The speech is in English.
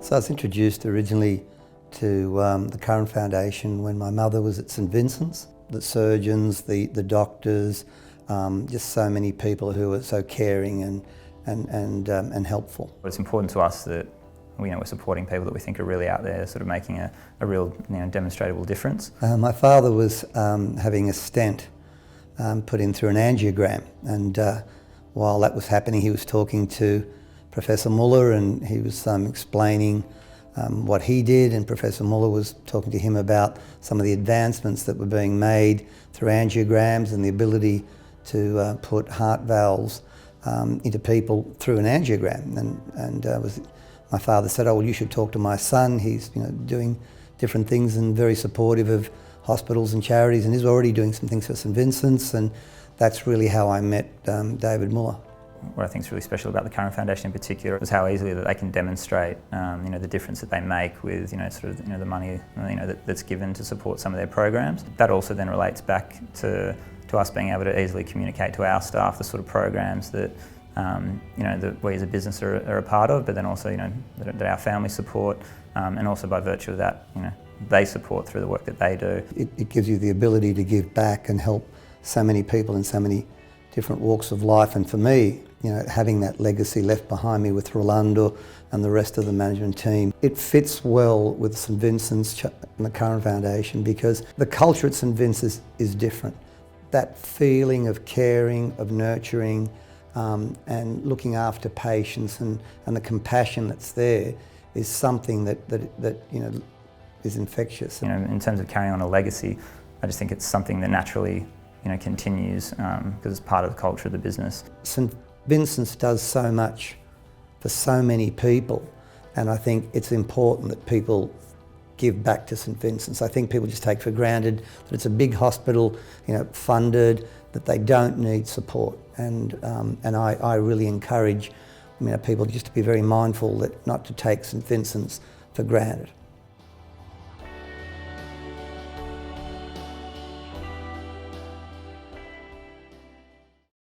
So I was introduced originally to the Curran Foundation when my mother was at St Vincent's. The surgeons, the doctors, just so many people who are so caring and helpful. It's important to us that we're supporting people that we think are really out there, sort of making a real demonstrable difference. My father was having a stent put in through an angiogram, and while that was happening he was talking to Professor Muller, and he was explaining what he did, and Professor Muller was talking to him about some of the advancements that were being made through angiograms and the ability to put heart valves into people through an angiogram. And my father said, "Oh, well, you should talk to my son. He's doing different things and very supportive of hospitals and charities, and he's already doing some things for St Vincent's." And that's really how I met David Muller. What I think is really special about the Curran Foundation in particular is how easily that they can demonstrate, the difference that they make with, the money, that's given to support some of their programs. That also then relates back to us being able to easily communicate to our staff the sort of programs that, that we as a business are a part of, but then also, that our family support, and also by virtue of that, they support through the work that they do. It gives you the ability to give back and help so many people in so many different walks of life, and for me, having that legacy left behind me with Rolando and the rest of the management team, it fits well with St Vincent's and the Curran Foundation, because the culture at St Vincent's is different. That feeling of caring, of nurturing, and looking after patients, and the compassion that's there is something that is infectious. In terms of carrying on a legacy, I just think it's something that naturally continues because it's part of the culture of the business. St Vincent's does so much for so many people, and I think it's important that people give back to St Vincent's. I think people just take for granted that it's a big hospital, funded, that they don't need support, and I really encourage people just to be very mindful that not to take St Vincent's for granted.